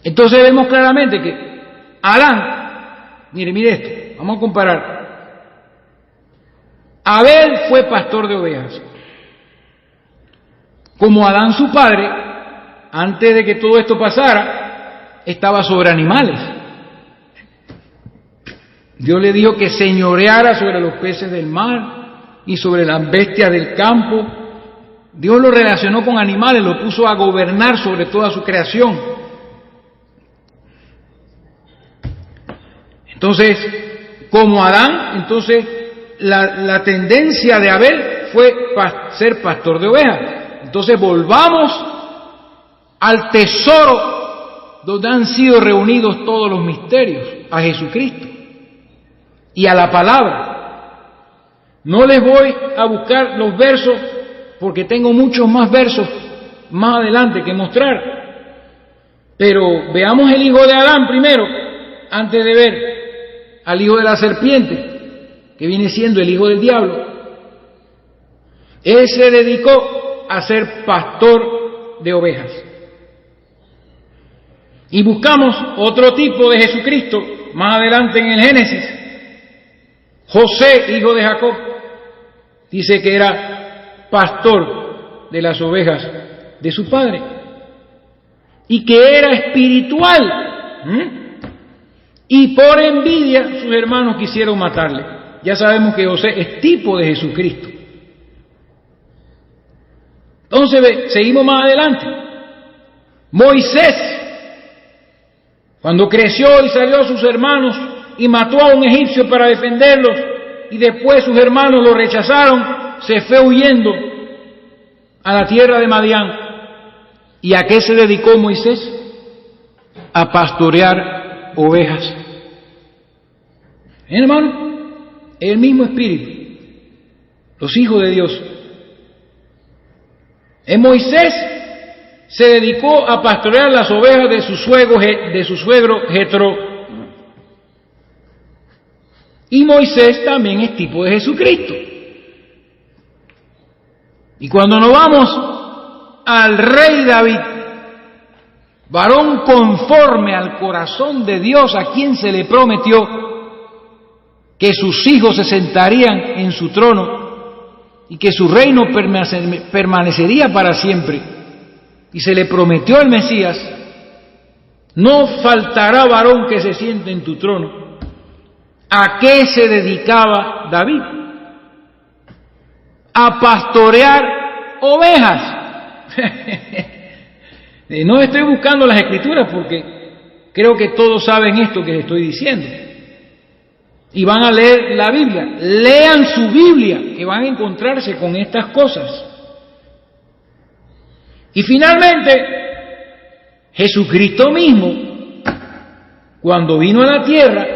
Entonces vemos claramente que Adán, mire esto, vamos a comparar. Abel fue pastor de ovejas. Como Adán su padre, antes de que todo esto pasara, estaba sobre animales. Dios le dijo que señoreara sobre los peces del mar y sobre las bestias del campo. Dios lo relacionó con animales, lo puso a gobernar sobre toda su creación. Entonces, como Adán, entonces la tendencia de Abel fue ser pastor de ovejas. Entonces volvamos al tesoro donde han sido reunidos todos los misterios, a Jesucristo y a la palabra. No les voy a buscar los versos porque tengo muchos más versos más adelante que mostrar. Pero veamos el hijo de Adán primero, antes de ver al hijo de la serpiente, que viene siendo el hijo del diablo. Él se dedicó a ser pastor de ovejas. Y buscamos otro tipo de Jesucristo más adelante en el Génesis. José, hijo de Jacob, dice que era pastor de las ovejas de su padre y que era espiritual. Y por envidia sus hermanos quisieron matarle. Ya sabemos que José es tipo de Jesucristo. Entonces seguimos más adelante. Moisés, cuando creció y salió a sus hermanos y mató a un egipcio para defenderlos, y después sus hermanos lo rechazaron, se fue huyendo a la tierra de Madián. ¿Y a qué se dedicó Moisés? A pastorear ovejas. Hermano, el mismo espíritu, los hijos de Dios. Moisés se dedicó a pastorear las ovejas de su suegro Jetro. Y Moisés también es tipo de Jesucristo. Y cuando nos vamos al rey David, varón conforme al corazón de Dios, a quien se le prometió que sus hijos se sentarían en su trono y que su reino permanecería para siempre, y se le prometió el Mesías: no faltará varón que se siente en tu trono. ¿A qué se dedicaba David? A pastorear ovejas. No estoy buscando las escrituras porque creo que todos saben esto que les estoy diciendo. Y van a leer la Biblia. Lean su Biblia, que van a encontrarse con estas cosas. Y finalmente, Jesucristo mismo, cuando vino a la tierra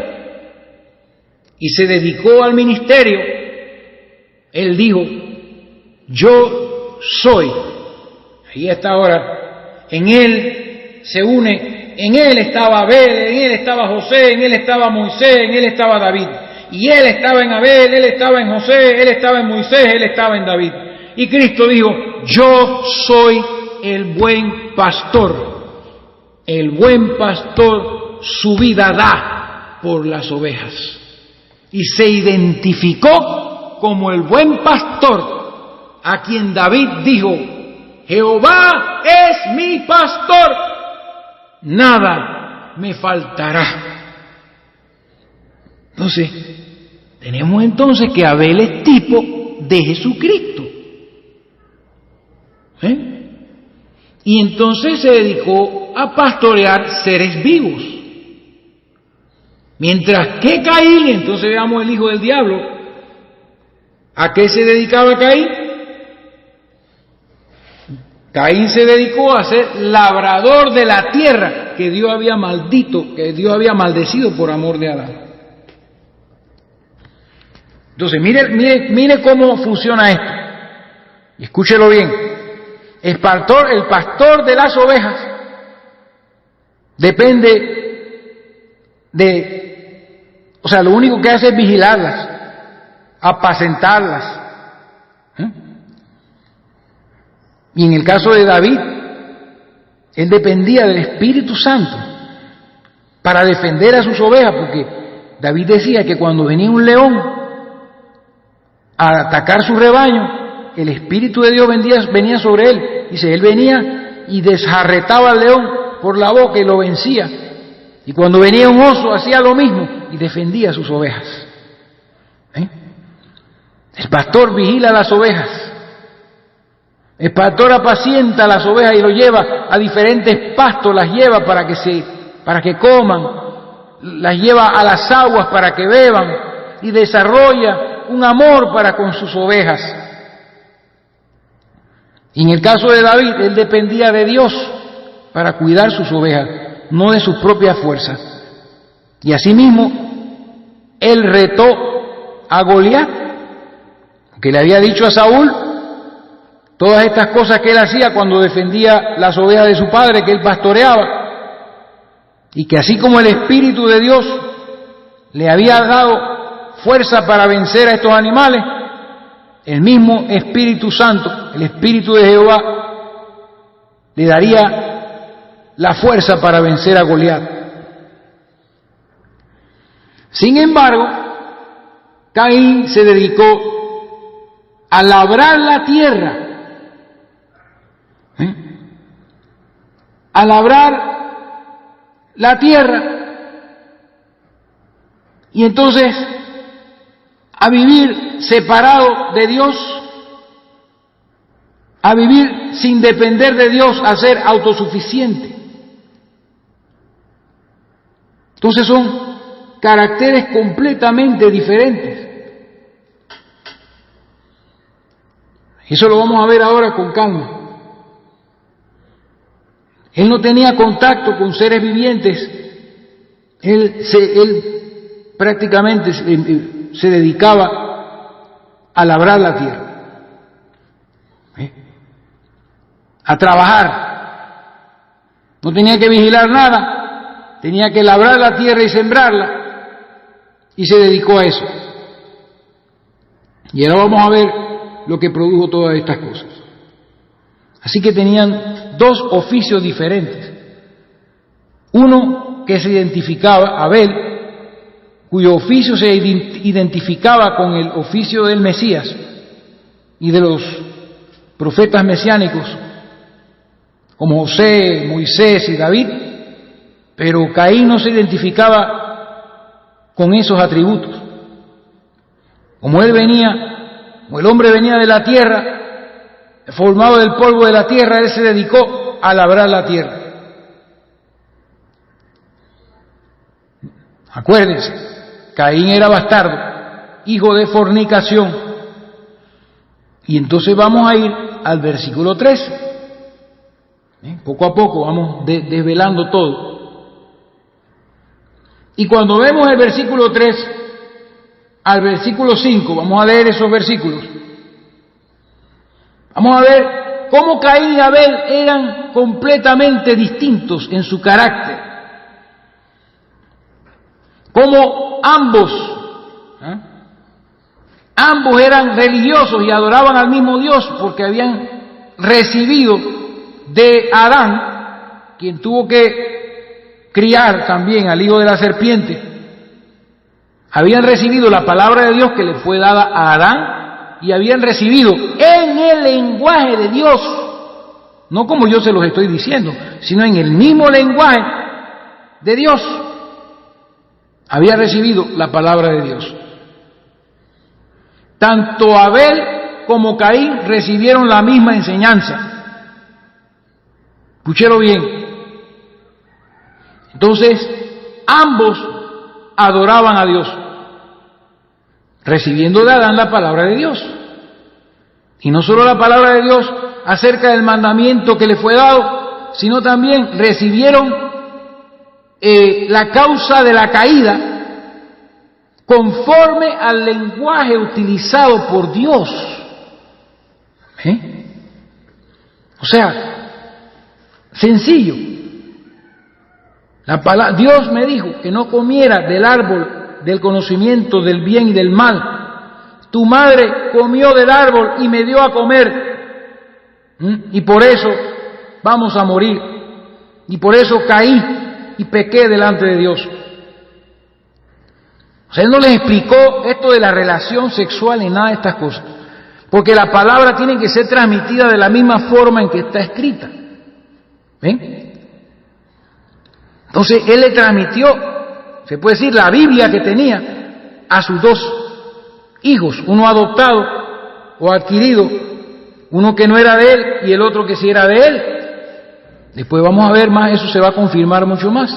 y se dedicó al ministerio, Él dijo: yo soy. Ahí está ahora. En Él se une, en Él estaba Abel, en Él estaba José, en Él estaba Moisés, en Él estaba David. Y Él estaba en Abel, Él estaba en José, Él estaba en Moisés, Él estaba en David. Y Cristo dijo: yo soy el buen pastor. El buen pastor su vida da por las ovejas. Y se identificó como el buen pastor, a quien David dijo: Jehová es mi pastor, nada me faltará. Entonces, tenemos entonces que Abel es tipo de Jesucristo. Y entonces se dedicó a pastorear seres vivos. Mientras que Caín, entonces veamos el hijo del diablo, ¿a qué se dedicaba Caín? Caín se dedicó a ser labrador de la tierra que Dios había maldito, que Dios había maldecido por amor de Adán. Entonces, mire cómo funciona esto. Escúchelo bien. El pastor de las ovejas depende o sea, lo único que hace es vigilarlas, apacentarlas. Y en el caso de David, él dependía del Espíritu Santo para defender a sus ovejas, porque David decía que cuando venía un león a atacar su rebaño, el Espíritu de Dios venía sobre él. Dice, él venía y desjarretaba al león por la boca y lo vencía. Y cuando venía un oso hacía lo mismo y defendía a sus ovejas. El pastor vigila las ovejas. El pastor apacienta las ovejas y lo lleva a diferentes pastos, las lleva para que coman, las lleva a las aguas para que beban y desarrolla un amor para con sus ovejas. Y en el caso de David, él dependía de Dios para cuidar sus ovejas, no de sus propias fuerzas. Y asimismo, él retó a Goliat, que le había dicho a Saúl todas estas cosas que él hacía cuando defendía las ovejas de su padre, que él pastoreaba, y que así como el Espíritu de Dios le había dado fuerza para vencer a estos animales, el mismo Espíritu Santo, el Espíritu de Jehová, le daría la fuerza para vencer a Goliat. Sin embargo, Caín se dedicó a labrar la tierra, a labrar la tierra, y entonces a vivir separado de Dios, a vivir sin depender de Dios, a ser autosuficiente. Entonces son caracteres completamente diferentes. Eso lo vamos a ver ahora con calma. Él no tenía contacto con seres vivientes. Él prácticamente se dedicaba a labrar la tierra, a trabajar. No tenía que vigilar nada, tenía que labrar la tierra y sembrarla, y se dedicó a eso. Y ahora vamos a ver lo que produjo todas estas cosas. Así que tenían dos oficios diferentes. Uno que se identificaba, Abel, cuyo oficio se identificaba con el oficio del Mesías y de los profetas mesiánicos, como José, Moisés y David, pero Caín no se identificaba con esos atributos. Como el hombre venía de la tierra, formado del polvo de la tierra, él se dedicó a labrar la tierra. Acuérdense, Caín era bastardo, hijo de fornicación. Y entonces vamos a ir al versículo 3. Poco a poco vamos desvelando todo. Y cuando vemos el versículo 3 al versículo 5, vamos a leer esos versículos. Vamos a ver cómo Caín y Abel eran completamente distintos en su carácter. Cómo ambos eran religiosos y adoraban al mismo Dios porque habían recibido de Adán, quien tuvo que criar también al hijo de la serpiente. Habían recibido la palabra de Dios que le fue dada a Adán, y habían recibido en el lenguaje de Dios, no como yo se los estoy diciendo, sino en el mismo lenguaje de Dios, había recibido la palabra de Dios. Tanto Abel como Caín recibieron la misma enseñanza. Escúchelo bien. Entonces, ambos adoraban a Dios, recibiendo de Adán la palabra de Dios. Y no solo la palabra de Dios acerca del mandamiento que le fue dado, sino también recibieron la causa de la caída conforme al lenguaje utilizado por Dios. O sea, sencillo. Dios me dijo que no comiera del árbol del conocimiento del bien y del mal. Tu madre comió del árbol y me dio a comer. Y por eso vamos a morir. Y por eso caí y pequé delante de Dios. O sea, él no les explicó esto de la relación sexual ni nada de estas cosas, porque la palabra tiene que ser transmitida de la misma forma en que está escrita. ¿Ven? Entonces, él le transmitió, se puede decir, la Biblia que tenía a sus dos hijos, uno adoptado o adquirido, uno que no era de él y el otro que sí era de él. Después vamos a ver más, eso se va a confirmar mucho más.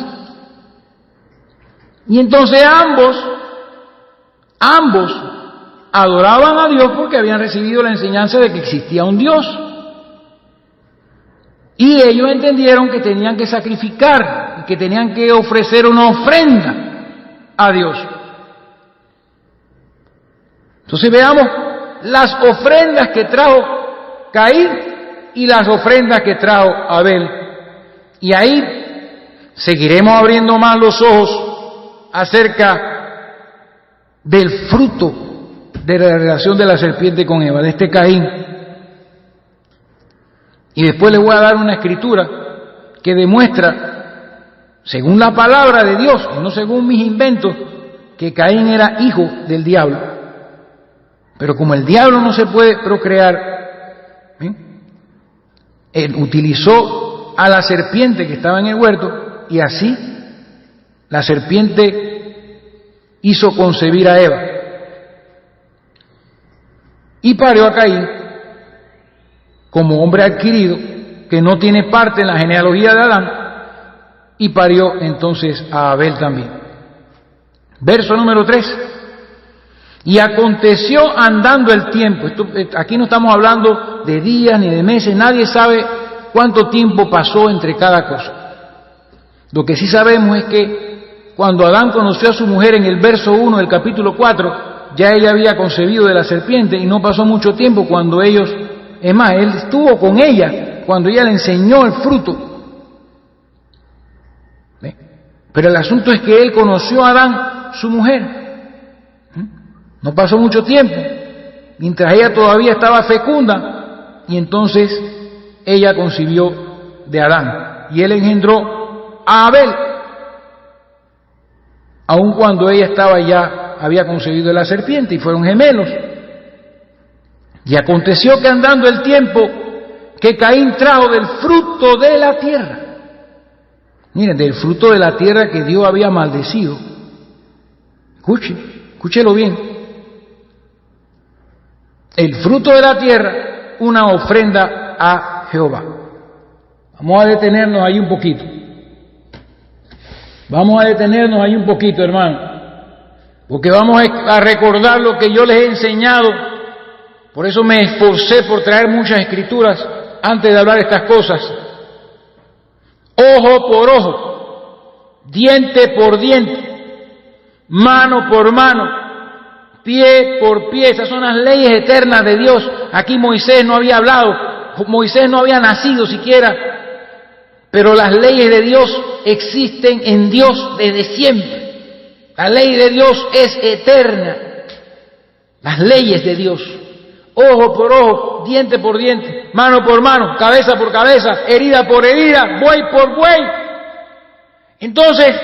Y entonces ambos adoraban a Dios porque habían recibido la enseñanza de que existía un Dios. Y ellos entendieron que tenían que sacrificar, que tenían que ofrecer una ofrenda a Dios. Entonces veamos las ofrendas que trajo Caín y las ofrendas que trajo Abel. Y ahí seguiremos abriendo más los ojos acerca del fruto de la relación de la serpiente con Eva, de este Caín. Y después les voy a dar una escritura que demuestra, según la palabra de Dios, y no según mis inventos, que Caín era hijo del diablo. Pero como el diablo no se puede procrear, él utilizó a la serpiente que estaba en el huerto y así la serpiente hizo concebir a Eva y parió a Caín como hombre adquirido que no tiene parte en la genealogía de Adán y parió entonces a Abel también. Verso número 3. Y aconteció andando el tiempo, aquí no estamos hablando de días ni de meses, nadie sabe cuánto tiempo pasó entre cada cosa. Lo que sí sabemos es que cuando Adán conoció a su mujer en el verso 1 del capítulo 4, ya ella había concebido de la serpiente y no pasó mucho tiempo cuando ellos, es más, él estuvo con ella cuando ella le enseñó el fruto. ¿Ve? Pero el asunto es que él conoció a Adán, su mujer. No pasó mucho tiempo, mientras ella todavía estaba fecunda, y entonces ella concibió de Adán, y él engendró a Abel, aun cuando ella había concebido de la serpiente, y fueron gemelos. Y aconteció que andando el tiempo, que Caín trajo del fruto de la tierra, miren, del fruto de la tierra que Dios había maldecido, escúchelo bien, el fruto de la tierra, una ofrenda a Jehová. Vamos a detenernos ahí un poquito. Hermano, porque vamos a recordar lo que yo les he enseñado. Por eso me esforcé por traer muchas escrituras antes de hablar estas cosas. Ojo por ojo, diente por diente, mano por mano, pie por pie. Esas son las leyes eternas de Dios. Aquí Moisés no había hablado, Moisés no había nacido siquiera, pero las leyes de Dios existen en Dios desde siempre. La ley de Dios es eterna. Las leyes de Dios, ojo por ojo, diente por diente, mano por mano, cabeza por cabeza, herida por herida, buey por buey. Entonces,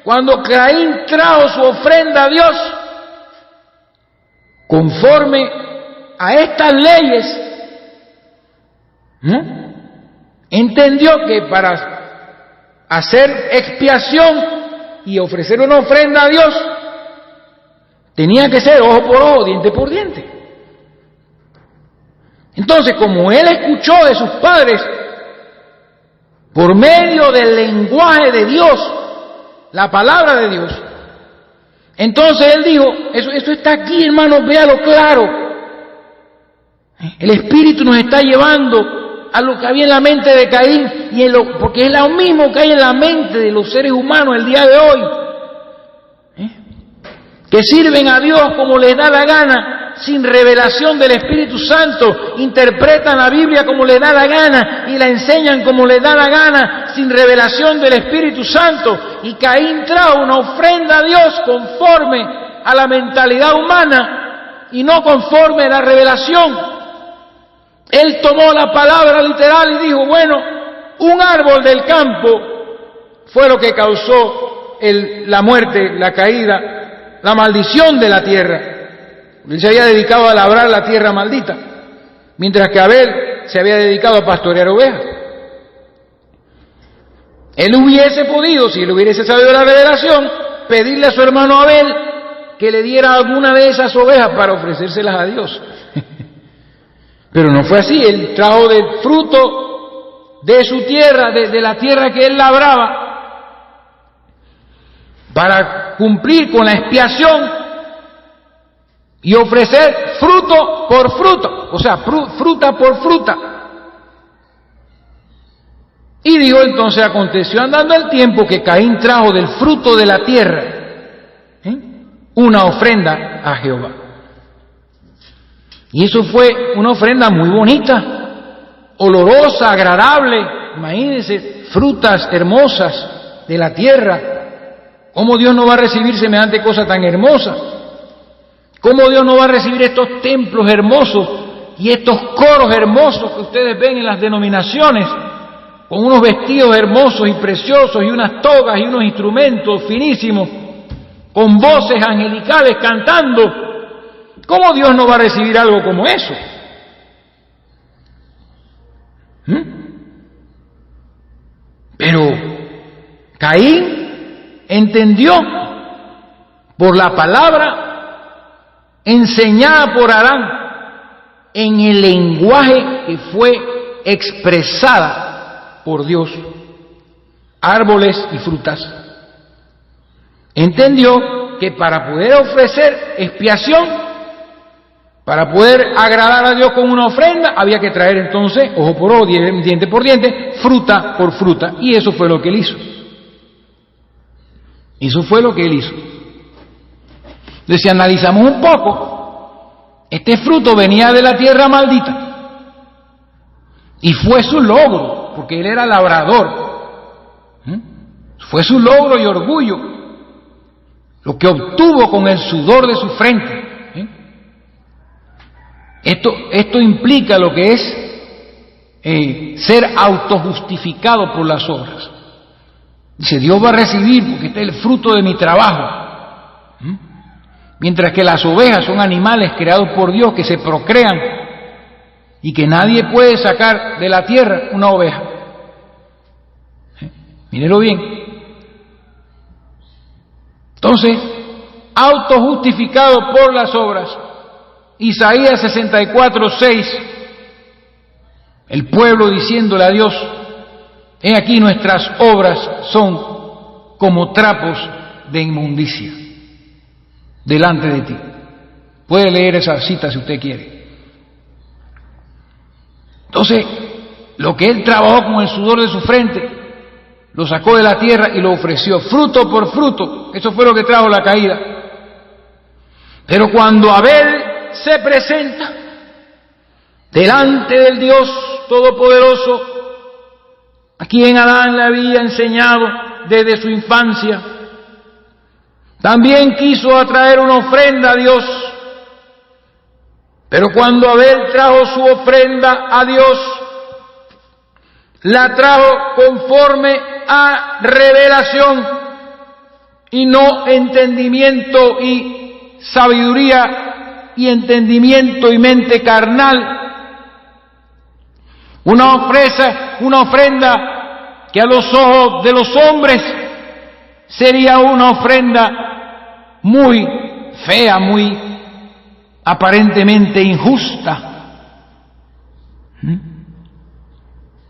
cuando Caín trajo su ofrenda a Dios, conforme a estas leyes, entendió que para hacer expiación y ofrecer una ofrenda a Dios, tenía que ser ojo por ojo, diente por diente. Entonces, como él escuchó de sus padres, por medio del lenguaje de Dios, la palabra de Dios, entonces él dijo, eso está aquí, hermanos, véalo claro. El Espíritu nos está llevando a lo que había en la mente de Caín, porque es lo mismo que hay en la mente de los seres humanos el día de hoy, que sirven a Dios como les da la gana, sin revelación del Espíritu Santo, interpretan la Biblia como les da la gana y la enseñan como les da la gana, sin revelación del Espíritu Santo. Y Caín trajo una ofrenda a Dios conforme a la mentalidad humana y no conforme a la revelación. Él tomó la palabra literal y dijo, bueno, un árbol del campo fue lo que causó la muerte, la caída, la maldición de la tierra. Él se había dedicado a labrar la tierra maldita, mientras que Abel se había dedicado a pastorear ovejas. Él hubiese podido, si él hubiese sabido la revelación, pedirle a su hermano Abel que le diera alguna de esas ovejas para ofrecérselas a Dios. Pero no fue así. Él trajo del fruto de su tierra, de la tierra que él labraba, para cumplir con la expiación y ofrecer fruto por fruto, o sea, fruta por fruta. Y dijo entonces: aconteció andando el tiempo que Caín trajo del fruto de la tierra una ofrenda a Jehová. Y eso fue una ofrenda muy bonita, olorosa, agradable. Imagínense, frutas hermosas de la tierra. ¿Cómo Dios no va a recibir semejante cosa tan hermosa? ¿Cómo Dios no va a recibir estos templos hermosos y estos coros hermosos que ustedes ven en las denominaciones, con unos vestidos hermosos y preciosos y unas togas y unos instrumentos finísimos, con voces angelicales cantando? ¿Cómo Dios no va a recibir algo como eso? Pero Caín entendió por la palabra enseñada por Adán, en el lenguaje que fue expresada por Dios, árboles y frutas. Entendió que para poder ofrecer expiación, para poder agradar a Dios con una ofrenda, había que traer entonces, ojo por ojo, diente por diente, fruta por fruta. Y eso fue lo que él hizo. Eso fue lo que él hizo. Entonces, si analizamos un poco, este fruto venía de la tierra maldita. Y fue su logro, porque él era labrador. Fue su logro y orgullo lo que obtuvo con el sudor de su frente. Esto implica lo que es ser autojustificado por las obras. Dice: Dios va a recibir porque este es el fruto de mi trabajo. Mientras que las ovejas son animales creados por Dios que se procrean y que nadie puede sacar de la tierra una oveja. Mírelo bien. Entonces, autojustificado por las obras. Isaías 64:6, el pueblo diciéndole a Dios: he aquí nuestras obras son como trapos de inmundicia delante de ti. Puede leer esa cita si usted quiere. Entonces, lo que él trabajó con el sudor de su frente, lo sacó de la tierra y lo ofreció, fruto por fruto. Eso fue lo que trajo la caída. Pero cuando Abel se presenta delante del Dios Todopoderoso, a quien Adán le había enseñado desde su infancia, también quiso atraer una ofrenda a Dios. Pero cuando Abel trajo su ofrenda a Dios, la trajo conforme a revelación y no entendimiento y sabiduría y entendimiento y mente carnal. Una ofrenda que a los ojos de los hombres sería una ofrenda muy fea, muy aparentemente injusta.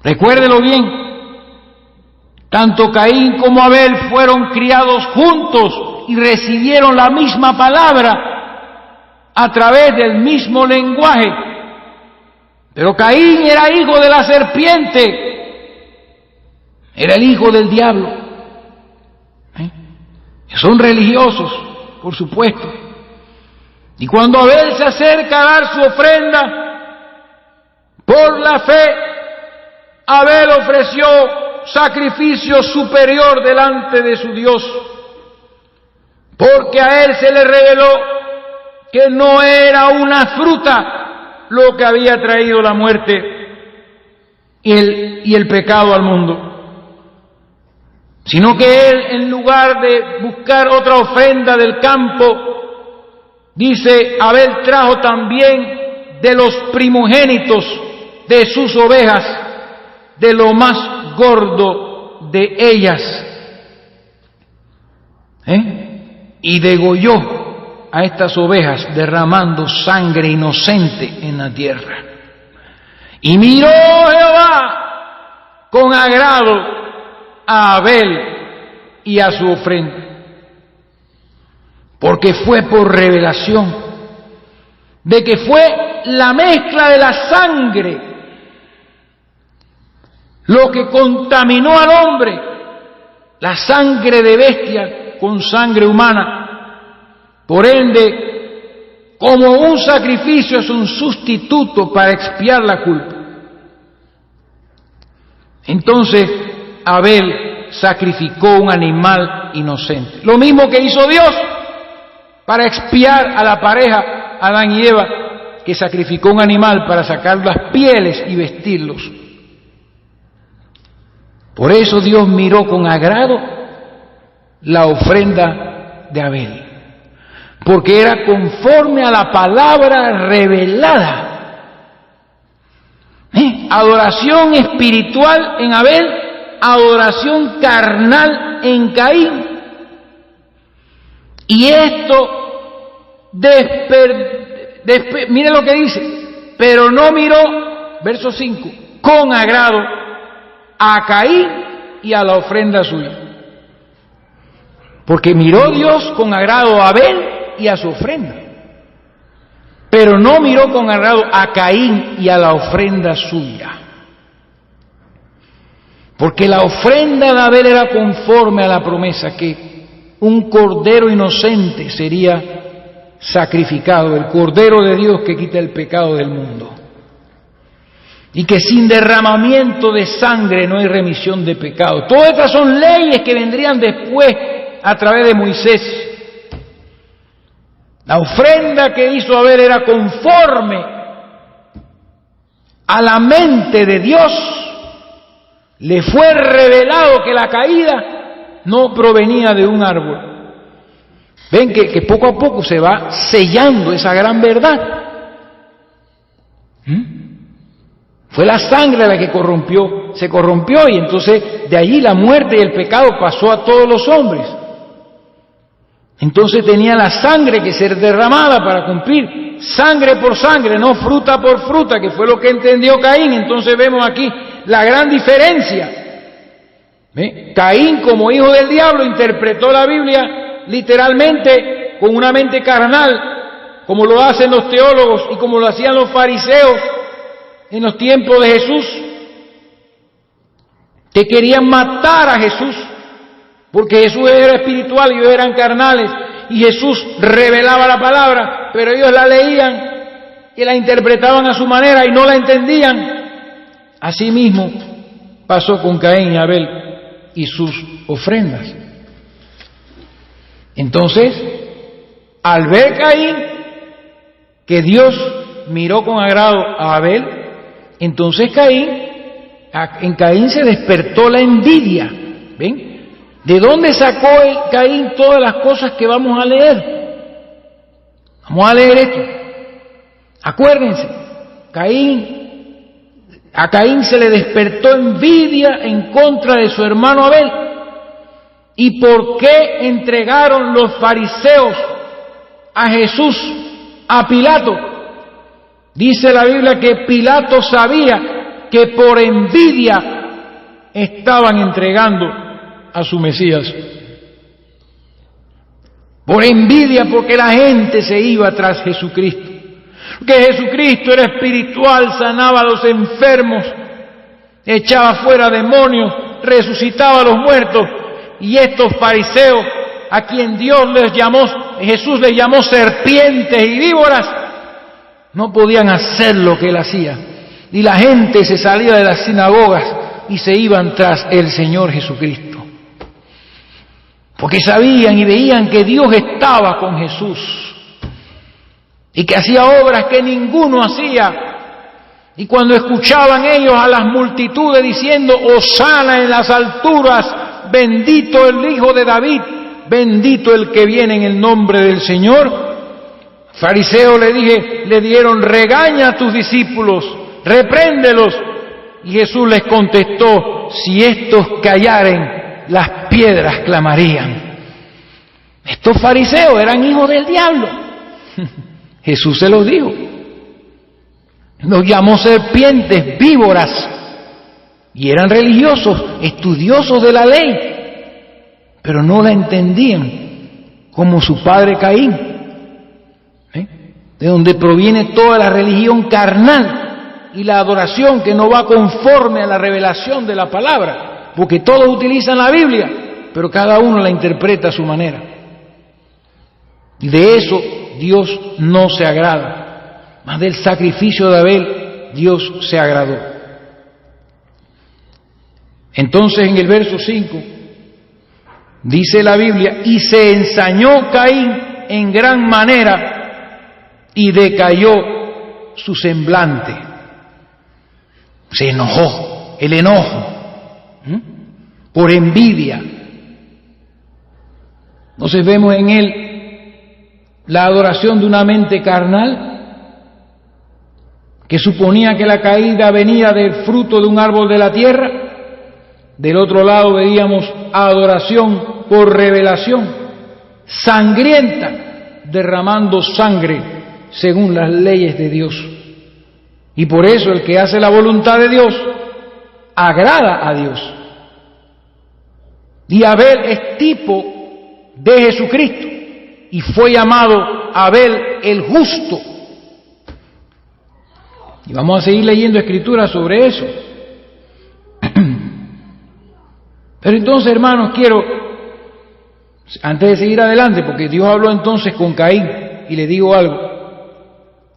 Recuérdelo bien, tanto Caín como Abel fueron criados juntos y recibieron la misma palabra a través del mismo lenguaje. Pero Caín era hijo de la serpiente, era el hijo del diablo. Son religiosos, por supuesto. Y cuando Abel se acerca a dar su ofrenda, por la fe, Abel ofreció sacrificio superior delante de su Dios, porque a él se le reveló que no era una fruta lo que había traído la muerte y el pecado al mundo, sino que él, en lugar de buscar otra ofrenda del campo, dice, Abel trajo también de los primogénitos de sus ovejas, de lo más gordo de ellas, y degolló a estas ovejas, derramando sangre inocente en la tierra. Y miró Jehová con agrado a Abel y a su ofrenda, porque fue por revelación de que fue la mezcla de la sangre lo que contaminó al hombre, la sangre de bestia con sangre humana. Por ende, como un sacrificio es un sustituto para expiar la culpa. Entonces, Abel sacrificó un animal inocente. Lo mismo que hizo Dios para expiar a la pareja Adán y Eva, que sacrificó un animal para sacar las pieles y vestirlos. Por eso Dios miró con agrado la ofrenda de Abel, porque era conforme a la palabra revelada. Adoración espiritual en Abel, adoración carnal en Caín. Y esto, mire lo que dice, pero no miró, verso 5, con agrado a Caín y a la ofrenda suya. Porque miró Dios con agrado a Abel y a su ofrenda, pero no miró con agrado a Caín y a la ofrenda suya. Porque la ofrenda de Abel era conforme a la promesa que un cordero inocente sería sacrificado, el cordero de Dios que quita el pecado del mundo. Y que sin derramamiento de sangre no hay remisión de pecado. Todas estas son leyes que vendrían después a través de Moisés. La ofrenda que hizo Abel era conforme a la mente de Dios. Le fue revelado que la caída no provenía de un árbol. Ven que poco a poco se va sellando esa gran verdad. Fue la sangre la que se corrompió, y entonces de allí la muerte y el pecado pasó a todos los hombres. Entonces tenía la sangre que ser derramada para cumplir, sangre por sangre, no fruta por fruta, que fue lo que entendió Caín. Entonces vemos aquí la gran diferencia. Caín, como hijo del diablo, interpretó la Biblia literalmente con una mente carnal, como lo hacen los teólogos y como lo hacían los fariseos en los tiempos de Jesús, que querían matar a Jesús, porque Jesús era espiritual y ellos eran carnales, y Jesús revelaba la palabra, pero ellos la leían y la interpretaban a su manera y no la entendían. Así mismo pasó con Caín y Abel y sus ofrendas. Entonces, al ver Caín que Dios miró con agrado a Abel, entonces en Caín se despertó la envidia. ¿Ven? ¿De dónde sacó Caín todas las cosas que vamos a leer? Vamos a leer esto. Acuérdense, a Caín se le despertó envidia en contra de su hermano Abel. ¿Y por qué entregaron los fariseos a Jesús a Pilato? Dice la Biblia que Pilato sabía que por envidia estaban entregando a su Mesías. Por envidia, porque la gente se iba tras Jesucristo. Que Jesucristo era espiritual, sanaba a los enfermos, echaba fuera demonios, resucitaba a los muertos. Y estos fariseos, a quien Jesús les llamó serpientes y víboras, no podían hacer lo que él hacía. Y la gente se salía de las sinagogas y se iban tras el Señor Jesucristo. Porque sabían y veían que Dios estaba con Jesús y que hacía obras que ninguno hacía. Y cuando escuchaban ellos a las multitudes diciendo: Hosana en las alturas, bendito el Hijo de David, bendito el que viene en el nombre del Señor. Fariseo le dieron, regaña a tus discípulos, repréndelos. Y Jesús les contestó, si estos callaren, las piedras clamarían. Estos fariseos eran hijos del diablo. Jesús se los dijo. Los llamó serpientes, víboras. Y eran religiosos, estudiosos de la ley, pero no la entendían como su padre Caín, de donde proviene toda la religión carnal y la adoración que no va conforme a la revelación de la palabra, porque todos utilizan la Biblia, pero cada uno la interpreta a su manera. Y de eso Dios no se agrada, más del sacrificio de Abel Dios se agradó. Entonces en el verso 5 dice la Biblia, y se ensañó Caín en gran manera y decayó su semblante. Se enojó, el enojo, por envidia. Entonces vemos en él la adoración de una mente carnal que suponía que la caída venía del fruto de un árbol de la tierra. Del otro lado veíamos adoración por revelación, sangrienta, derramando sangre según las leyes de Dios. Y por eso el que hace la voluntad de Dios agrada a Dios. Y Abel es tipo de Jesucristo y fue llamado Abel el justo. Y vamos a seguir leyendo escrituras sobre eso. Pero entonces, hermanos, quiero, antes de seguir adelante, porque Dios habló entonces con Caín, y le digo algo,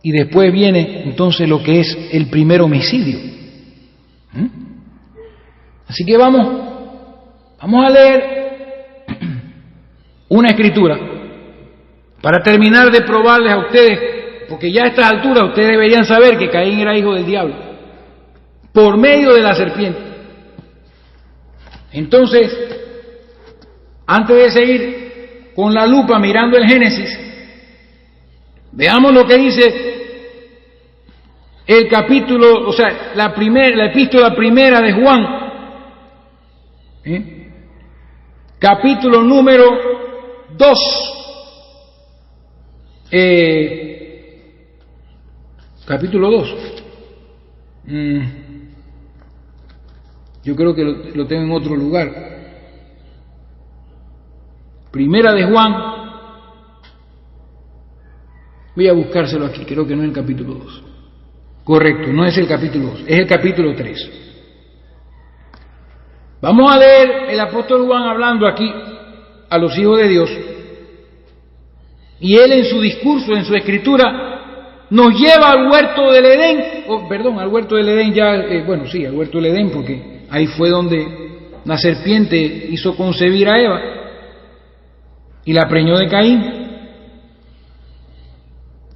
y después viene entonces lo que es el primer homicidio. Así que vamos a leer una escritura, para terminar de probarles a ustedes, porque ya a estas alturas ustedes deberían saber que Caín era hijo del diablo, por medio de la serpiente. Entonces, antes de seguir con la lupa mirando el Génesis, veamos lo que dice el capítulo, o sea, la epístola primera de Juan, capítulo número 2, capítulo 2. Yo creo que lo tengo en otro lugar. Primera de Juan. Voy a buscárselo aquí, creo que no es el capítulo 2. Correcto, no es el capítulo 2, es el capítulo 3. Vamos a leer el apóstol Juan hablando aquí a los hijos de Dios. Y él en su discurso, en su escritura, nos lleva al huerto del Edén, al huerto del Edén ya, al huerto del Edén, porque ahí fue donde la serpiente hizo concebir a Eva y la preñó de Caín.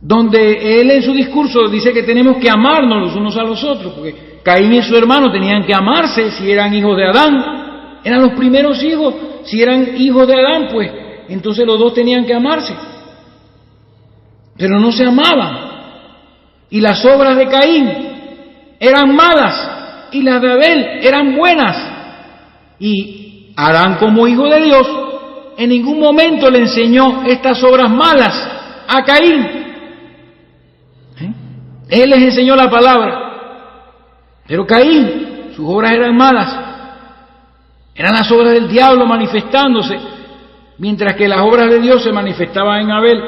Donde él en su discurso dice que tenemos que amarnos los unos a los otros, porque Caín y su hermano tenían que amarse si eran hijos de Adán, eran los primeros hijos, si eran hijos de Adán, pues entonces los dos tenían que amarse, pero no se amaban. Y las obras de Caín eran malas, y las de Abel eran buenas. Y Adán, como hijo de Dios, en ningún momento le enseñó estas obras malas a Caín. Él les enseñó la palabra, pero Caín, sus obras eran malas, eran las obras del diablo manifestándose, mientras que las obras de Dios se manifestaban en Abel,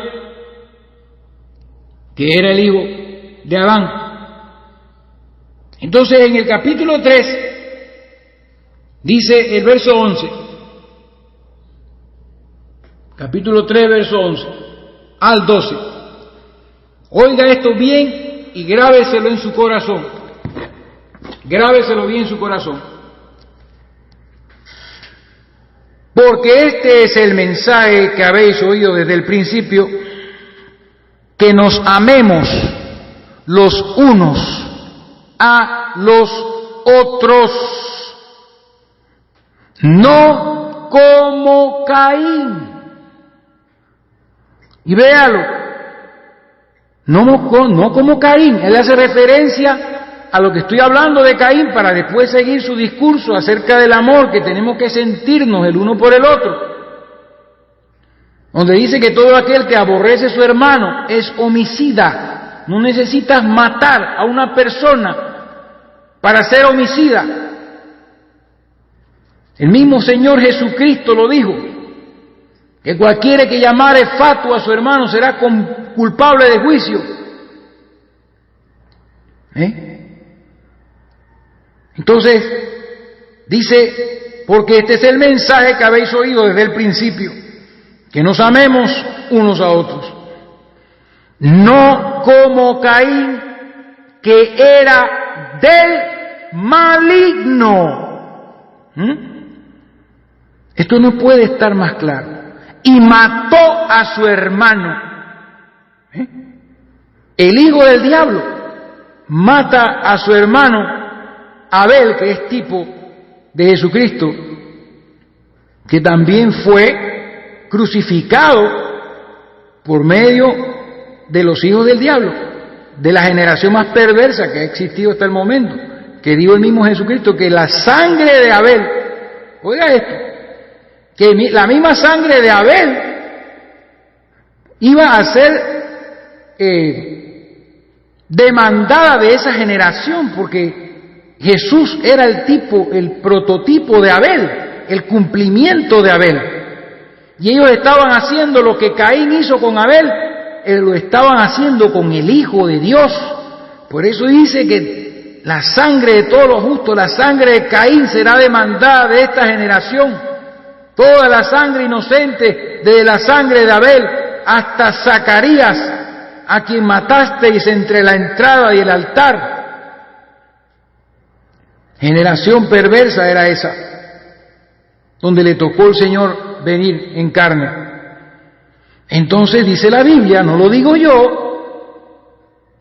que era el hijo de Adán. Entonces en el capítulo 3 dice el verso 11, capítulo 3 verso 11 al 12, oiga esto bien y grábeselo en su corazón, grábeselo bien en su corazón, porque este es el mensaje que habéis oído desde el principio, que nos amemos los unos a los otros, no como Caín. Y véalo, no como Caín. Él hace referencia a lo que estoy hablando de Caín para después seguir su discurso acerca del amor que tenemos que sentirnos el uno por el otro, donde dice que todo aquel que aborrece a su hermano es homicida. No necesitas matar a una persona para ser homicida. El mismo Señor Jesucristo lo dijo, que cualquiera que llamare fatuo a su hermano será culpable de juicio. Entonces, dice, porque este es el mensaje que habéis oído desde el principio, que nos amemos unos a otros. No como Caín, que era del maligno. Esto no puede estar más claro. Y mató a su hermano. El hijo del diablo mata a su hermano Abel, que es tipo de Jesucristo, que también fue crucificado por medio de los hijos del diablo, de la generación más perversa que ha existido hasta el momento, que dijo el mismo Jesucristo que la sangre de Abel, oiga esto, que la misma sangre de Abel iba a ser demandada de esa generación, porque Jesús era el prototipo de Abel, el cumplimiento de Abel. Y ellos estaban haciendo lo que Caín hizo con Abel, lo estaban haciendo con el Hijo de Dios. Por eso dice que la sangre de todos los justos, la sangre de Caín será demandada de esta generación. Toda la sangre inocente, desde la sangre de Abel hasta Zacarías, a quien matasteis entre la entrada y el altar. Generación perversa era esa, donde le tocó al Señor venir en carne. Entonces dice la Biblia, no lo digo yo,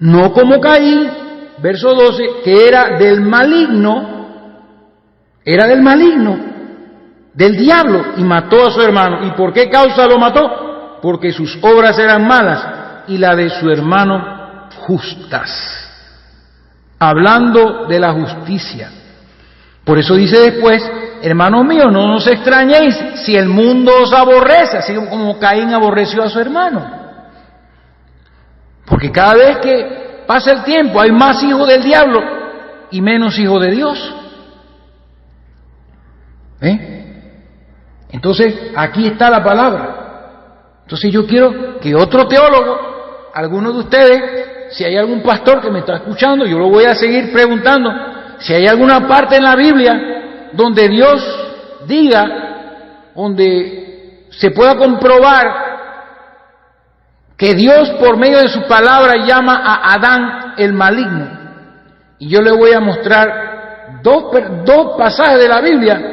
no como Caín, verso 12, que era del maligno, del diablo, y mató a su hermano. ¿Y por qué causa lo mató? Porque sus obras eran malas y la de su hermano justas. Hablando de la justicia. Por eso dice después, hermanos míos, no os extrañéis si el mundo os aborrece, así como Caín aborreció a su hermano. Porque cada vez que pasa el tiempo hay más hijos del diablo y menos hijos de Dios. Entonces, aquí está la palabra. Entonces yo quiero que otro teólogo, alguno de ustedes, si hay algún pastor que me está escuchando, yo lo voy a seguir preguntando, si hay alguna parte en la Biblia donde Dios diga, donde se pueda comprobar que Dios por medio de su palabra llama a Adán el maligno. Y yo le voy a mostrar dos pasajes de la Biblia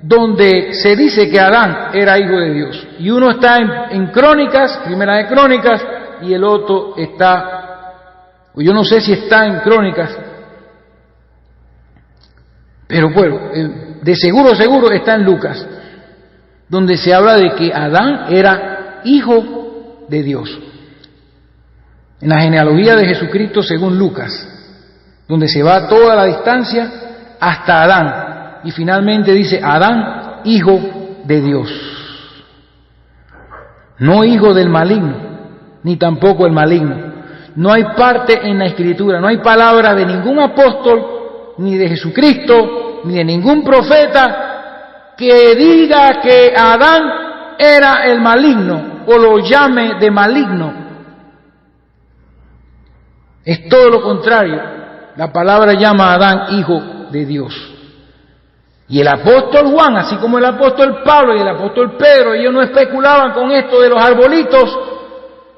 donde se dice que Adán era hijo de Dios. Y uno está en Crónicas, Primera de Crónicas, y el otro está, yo no sé si está en Crónicas, pero bueno, de seguro está en Lucas, donde se habla de que Adán era hijo de Dios. En la genealogía de Jesucristo según Lucas, donde se va toda la distancia hasta Adán. Y finalmente dice Adán, hijo de Dios. No hijo del maligno, ni tampoco el maligno. No hay parte en la Escritura, no hay palabra de ningún apóstol, ni de Jesucristo, ni de ningún profeta que diga que Adán era el maligno o lo llame de maligno. Es todo lo contrario. La palabra llama a Adán hijo de Dios. Y el apóstol Juan, así como el apóstol Pablo y el apóstol Pedro, ellos no especulaban con esto de los arbolitos,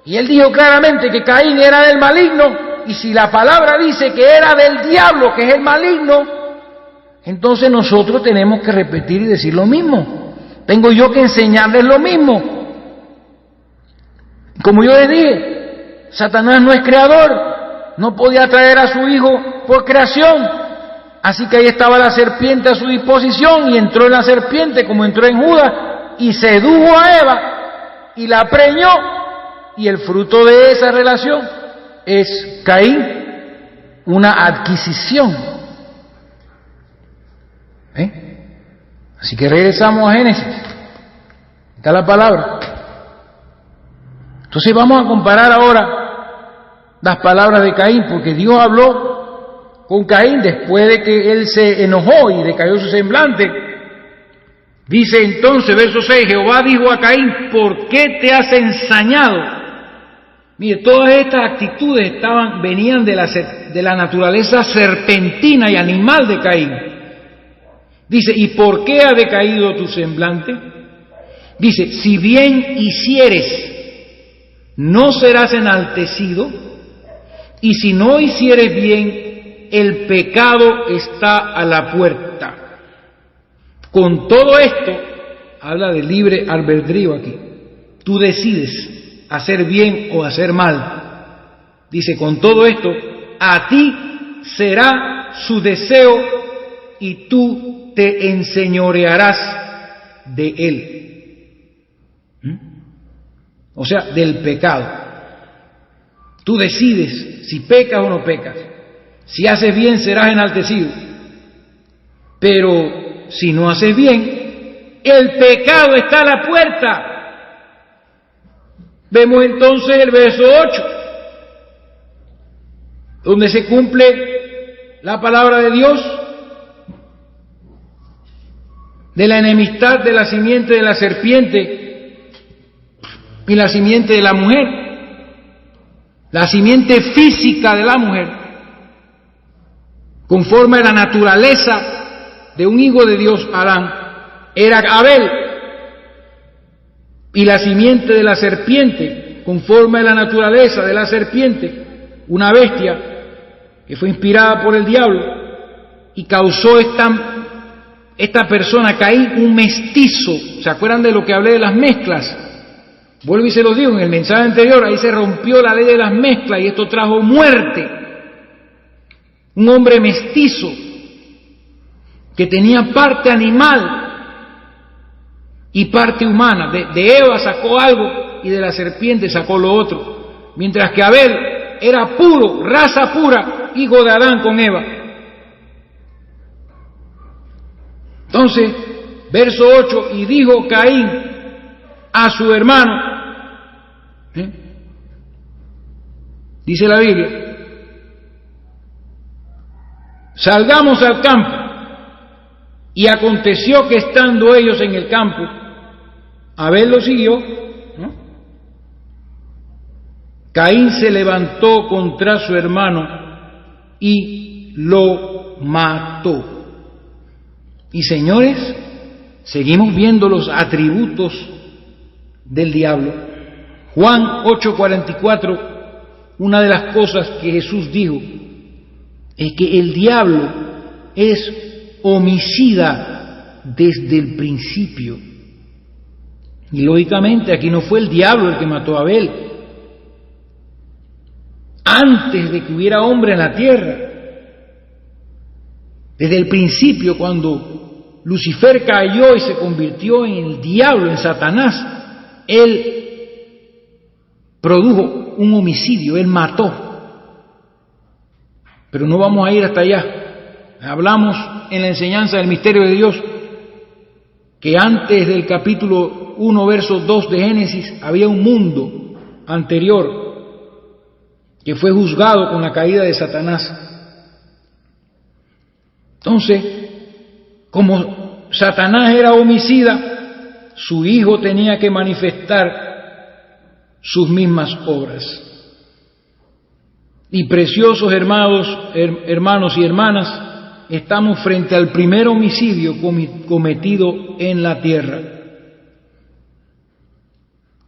y él dijo claramente que Caín era del maligno, y si la palabra dice que era del diablo, que es el maligno, entonces nosotros tenemos que repetir y decir lo mismo. Tengo yo que enseñarles lo mismo. Como yo les dije, Satanás no es creador, no podía traer a su hijo por creación. Así que ahí estaba la serpiente a su disposición, y entró en la serpiente como entró en Judas, y sedujo a Eva y la preñó, y el fruto de esa relación es Caín, una adquisición. Así que regresamos a Génesis. Está la palabra. Entonces vamos a comparar ahora las palabras de Caín, porque Dios habló con Caín después de que él se enojó y decayó su semblante. Dice entonces, verso 6, Jehová dijo a Caín, ¿por qué te has ensañado? Mire, todas estas actitudes venían de la naturaleza serpentina y animal de Caín. Dice, ¿y por qué ha decaído tu semblante? Dice, si bien hicieres, no serás enaltecido, y si no hicieres bien, el pecado está a la puerta. Con todo esto, habla de libre albedrío aquí. Tú decides hacer bien o hacer mal. Dice, con todo esto, a ti será su deseo y tú te enseñorearás de él. O sea, del pecado. Tú decides si pecas o no pecas. Si haces bien, serás enaltecido. Pero si no haces bien, el pecado está a la puerta. Vemos entonces el verso 8, donde se cumple la palabra de Dios de la enemistad de la simiente de la serpiente y la simiente de la mujer. La simiente física de la mujer, conforme a la naturaleza de un hijo de Dios, Adán, era Abel. Y la simiente de la serpiente, conforme a la naturaleza de la serpiente, una bestia que fue inspirada por el diablo y causó esta persona, Caín, un mestizo. ¿Se acuerdan de lo que hablé de las mezclas? Vuelvo y se los digo, en el mensaje anterior, ahí se rompió la ley de las mezclas y esto trajo muerte. Un hombre mestizo que tenía parte animal y parte humana. De Eva sacó algo y de la serpiente sacó lo otro. Mientras que Abel era puro, raza pura, hijo de Adán con Eva. Entonces, verso 8, y dijo Caín a su hermano, dice la Biblia, salgamos al campo. Y aconteció que estando ellos en el campo, Abel lo siguió, ¿no? Caín se levantó contra su hermano y lo mató. Y señores, seguimos viendo los atributos del diablo. Juan 8:44, una de las cosas que Jesús dijo es que el diablo es homicida desde el principio. Y lógicamente aquí no fue el diablo el que mató a Abel. Antes de que hubiera hombre en la tierra, desde el principio, cuando Lucifer cayó y se convirtió en el diablo, en Satanás, él produjo un homicidio, él mató. Pero no vamos a ir hasta allá. Hablamos en la enseñanza del misterio de Dios que antes del capítulo 1, verso 2 de Génesis, había un mundo anterior que fue juzgado con la caída de Satanás. Entonces, como Satanás era homicida, su hijo tenía que manifestar sus mismas obras. Y preciosos hermanos y hermanas, estamos frente al primer homicidio cometido en la tierra.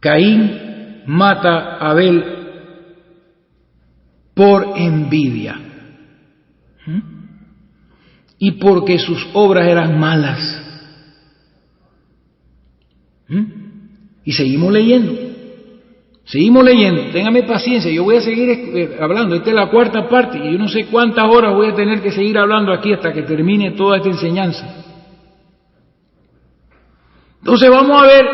Caín mata a Abel por envidia. Y porque sus obras eran malas. Y seguimos leyendo. Seguimos leyendo, téngame paciencia, yo voy a seguir hablando, esta es la cuarta parte y yo no sé cuántas horas voy a tener que seguir hablando aquí hasta que termine toda esta enseñanza. Entonces vamos a ver,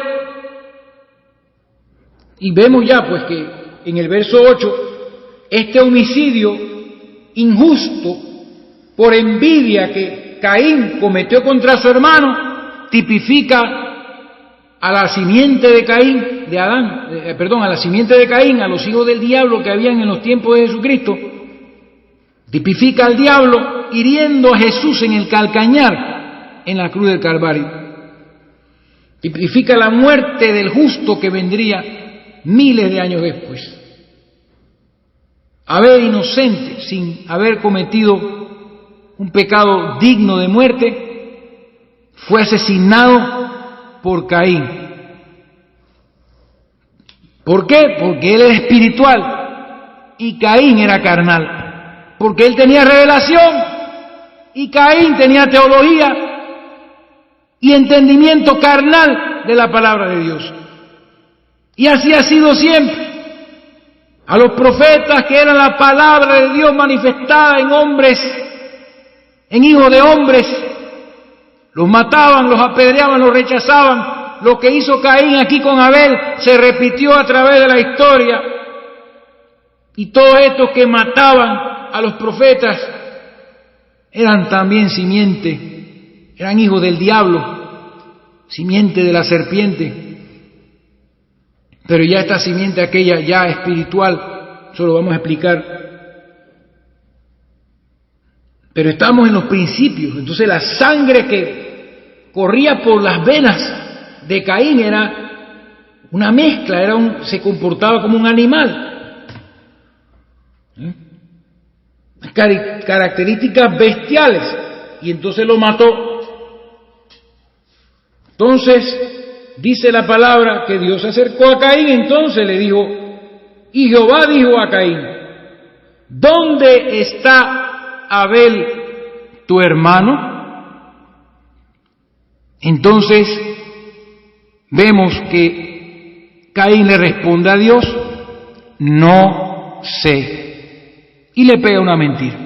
y vemos ya pues que en el verso 8, este homicidio injusto por envidia que Caín cometió contra su hermano, tipifica a la simiente de Caín, a la simiente de Caín, a los hijos del diablo que habían en los tiempos de Jesucristo, tipifica al diablo hiriendo a Jesús en el calcañar en la cruz del Calvario. Tipifica la muerte del justo que vendría miles de años después. Abel, inocente, sin haber cometido un pecado digno de muerte, fue asesinado por Caín. ¿Por qué? Porque él era espiritual y Caín era carnal. Porque él tenía revelación y Caín tenía teología y entendimiento carnal de la palabra de Dios. Y así ha sido siempre. A los profetas, que eran la palabra de Dios manifestada en hombres, en hijos de hombres, los mataban, los apedreaban, los rechazaban. Lo que hizo Caín aquí con Abel se repitió a través de la historia. Y todos estos que mataban a los profetas eran también simiente, eran hijos del diablo, simiente de la serpiente. Pero ya esta simiente aquella ya espiritual, eso lo vamos a explicar. Pero estamos en los principios, entonces la sangre que corría por las venas de Caín era una mezcla, se comportaba como un animal. Características bestiales, y entonces lo mató. Entonces, dice la palabra que Dios se acercó a Caín, entonces le dijo, y Jehová dijo a Caín, ¿dónde está Abel tu hermano? Entonces vemos que Caín le responde a Dios, no sé, y le pega una mentira.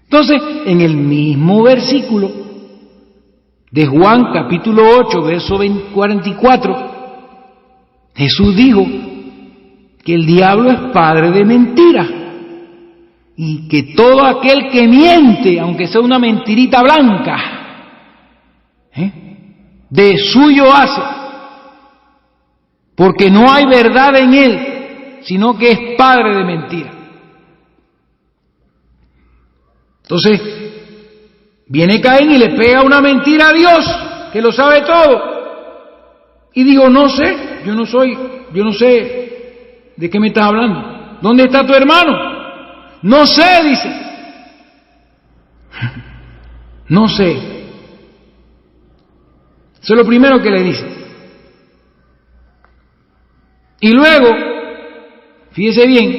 Entonces, en el mismo versículo de Juan capítulo 8, verso 44, Jesús dijo que el diablo es padre de mentira y que todo aquel que miente, aunque sea una mentirita blanca, de suyo hace, porque no hay verdad en él, sino que es padre de mentira. Entonces, viene Caín y le pega una mentira a Dios, que lo sabe todo. Y digo, no sé, yo no sé de qué me estás hablando. ¿Dónde está tu hermano? No sé, dice. No sé. Eso es lo primero que le dice. Y luego, fíjese bien,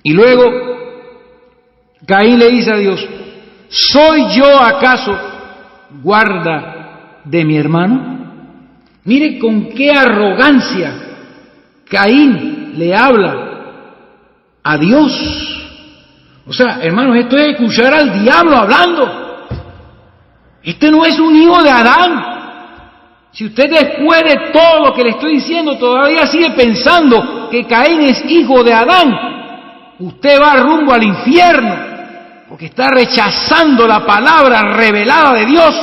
y luego Caín le dice a Dios, ¿soy yo acaso guarda de mi hermano? Mire con qué arrogancia Caín le habla a Dios. O sea, hermanos, esto es escuchar al diablo hablando. Este no es un hijo de Adán. Si usted después de todo lo que le estoy diciendo todavía sigue pensando que Caín es hijo de Adán, usted va rumbo al infierno, porque está rechazando la palabra revelada de Dios,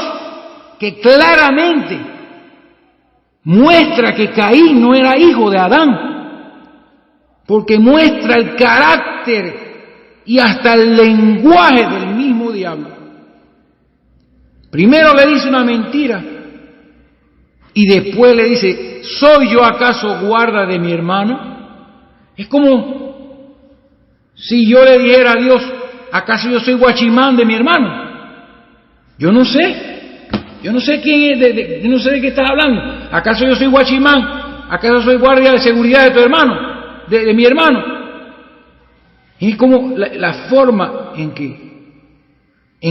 que claramente muestra que Caín no era hijo de Adán, porque muestra el carácter y hasta el lenguaje del mismo diablo. Primero le dice una mentira y después le dice, ¿soy yo acaso guarda de mi hermano? Es como si yo le dijera a Dios, ¿acaso yo soy guachimán de mi hermano? Yo no sé quién es, yo no sé de qué estás hablando. ¿Acaso yo soy guachimán? ¿Acaso soy guardia de seguridad de tu hermano? De mi hermano. Y es como la forma en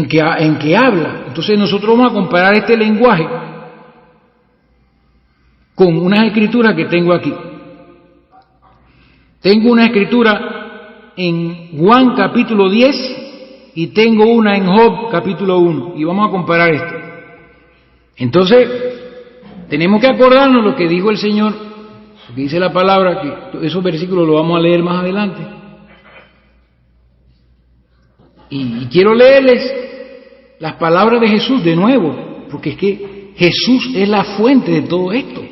que habla. Entonces nosotros vamos a comparar este lenguaje con unas escrituras que tengo aquí. Tengo una escritura en Juan capítulo 10 y tengo una en Job capítulo 1, y vamos a comparar esto. Entonces, tenemos que acordarnos lo que dijo el Señor, lo que dice la palabra, que esos versículos los vamos a leer más adelante. Y quiero leerles las palabras de Jesús de nuevo, porque es que Jesús es la fuente de todo esto.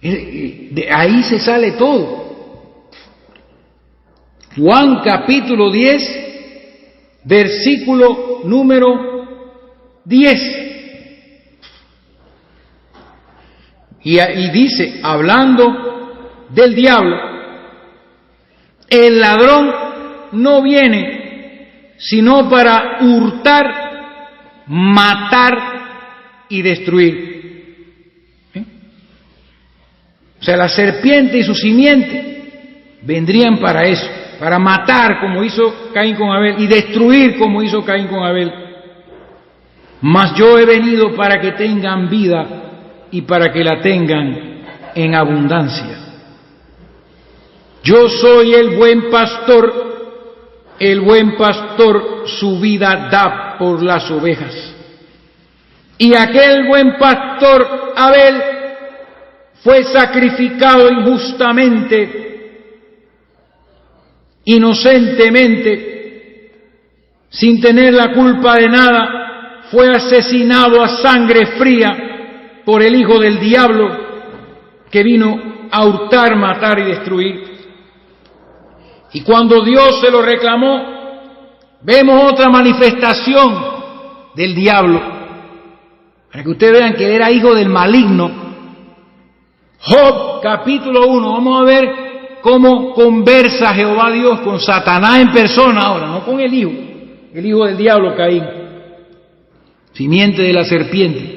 De ahí se sale todo. Juan capítulo 10, versículo número 10. Y dice, hablando del diablo, el ladrón no viene sino para hurtar, matar y destruir. O sea, la serpiente y su simiente vendrían para eso, para matar como hizo Caín con Abel y destruir como hizo Caín con Abel. Mas yo he venido para que tengan vida y para que la tengan en abundancia. Yo soy el buen pastor su vida da por las ovejas. Y aquel buen pastor Abel fue sacrificado injustamente, inocentemente, sin tener la culpa de nada, fue asesinado a sangre fría por el hijo del diablo, que vino a hurtar, matar y destruir. Y cuando Dios se lo reclamó, vemos otra manifestación del diablo, para que ustedes vean que era hijo del maligno. Job capítulo 1, vamos a ver cómo conversa Jehová Dios con Satanás en persona ahora, no con el hijo del diablo Caín, simiente de la serpiente.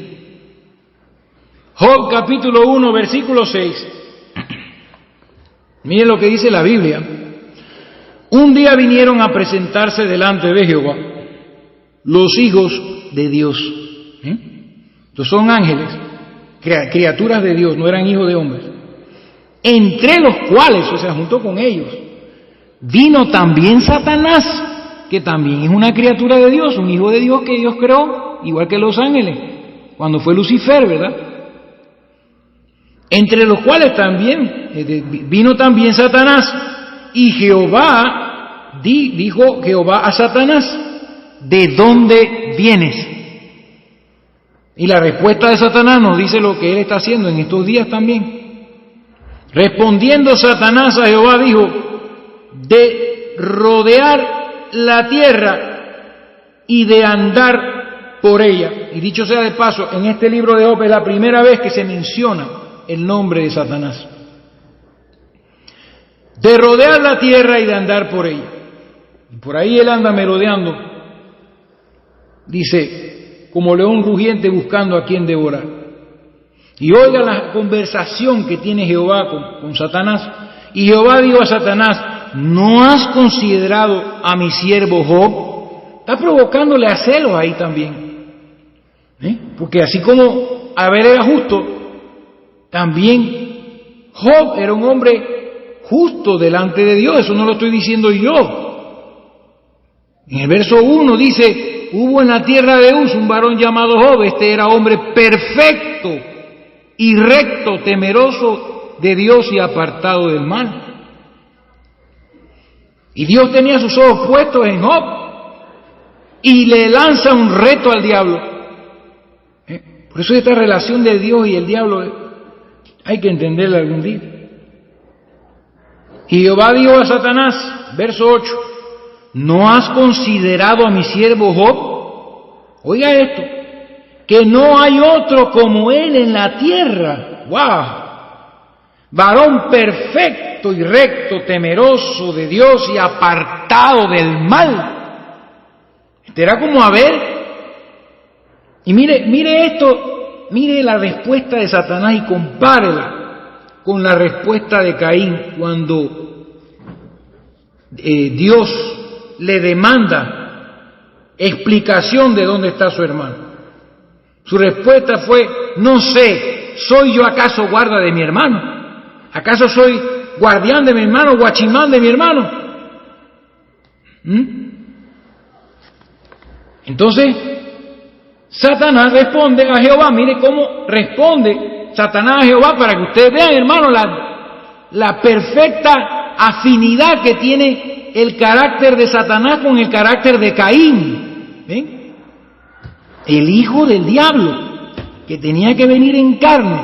Job capítulo 1, versículo 6. Miren lo que dice la Biblia. Un día vinieron a presentarse delante de Jehová los hijos de Dios. Estos son ángeles, criaturas de Dios, no eran hijos de hombres. Entre los cuales, o sea, junto con ellos, vino también Satanás, que también es una criatura de Dios, un hijo de Dios que Dios creó, igual que los ángeles, cuando fue Lucifer, ¿verdad? Entre los cuales también vino también Satanás, y Jehová, dijo Jehová a Satanás, ¿de dónde vienes? Y la respuesta de Satanás nos dice lo que él está haciendo en estos días también. Respondiendo Satanás a Jehová dijo, de rodear la tierra y de andar por ella. Y dicho sea de paso, en este libro de Job es la primera vez que se menciona el nombre de Satanás. De rodear la tierra y de andar por ella. Y por ahí él anda merodeando, dice, como león rugiente buscando a quien devorar. Y oiga la conversación que tiene Jehová con Satanás. Y Jehová dijo a Satanás, ¿no has considerado a mi siervo Job? Está provocándole a celos ahí también. Porque así como Abel era justo, también Job era un hombre justo delante de Dios. Eso no lo estoy diciendo yo. En el verso 1 dice, hubo en la tierra de Uz un varón llamado Job. Este era hombre perfecto y recto, temeroso de Dios y apartado del mal. Y Dios tenía sus ojos puestos en Job y le lanza un reto al diablo. Por eso esta relación de Dios y el diablo hay que entenderla algún día. Y Jehová dijo a Satanás, verso 8, ¿no has considerado a mi siervo Job? Oiga esto, que no hay otro como él en la tierra. ¡Wow! Varón perfecto y recto, temeroso de Dios y apartado del mal. Este era como Abel. Y mire esto, mire la respuesta de Satanás y compárela con la respuesta de Caín cuando Dios le demanda explicación de dónde está su hermano. Su respuesta fue, no sé, ¿soy yo acaso guarda de mi hermano? ¿Acaso soy guardián de mi hermano, guachimán de mi hermano? Entonces, Satanás responde a Jehová. Mire cómo responde Satanás a Jehová para que ustedes vean, hermano, la perfecta afinidad que tiene el carácter de Satanás con el carácter de Caín. ¿Ven? El hijo del diablo, que tenía que venir en carne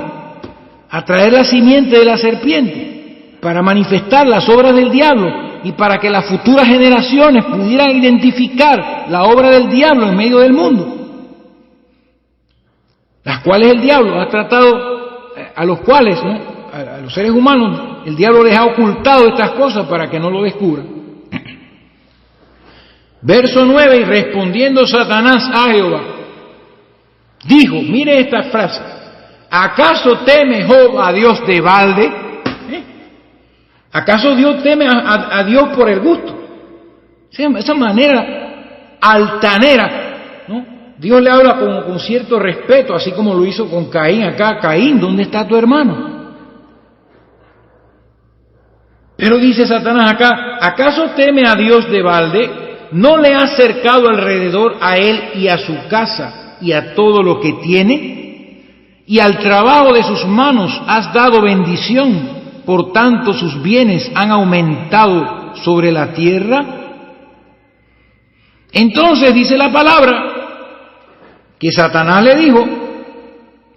a traer la simiente de la serpiente para manifestar las obras del diablo y para que las futuras generaciones pudieran identificar la obra del diablo en medio del mundo, las cuales el diablo ha tratado, a los cuales, ¿no?, a los seres humanos, el diablo les ha ocultado estas cosas para que no lo descubran. Verso 9, y respondiendo Satanás a Jehová, dijo, mire esta frase, ¿acaso teme Job a Dios de balde? ¿Acaso Dios teme a Dios por el gusto? Esa manera altanera, ¿no? Dios le habla con cierto respeto, así como lo hizo con Caín acá. Caín, ¿dónde está tu hermano? Pero dice Satanás acá, ¿acaso teme a Dios de balde? ¿No le has cercado alrededor a él y a su casa y a todo lo que tiene? Y al trabajo de sus manos has dado bendición, por tanto sus bienes han aumentado sobre la tierra. Entonces dice la palabra que Satanás le dijo,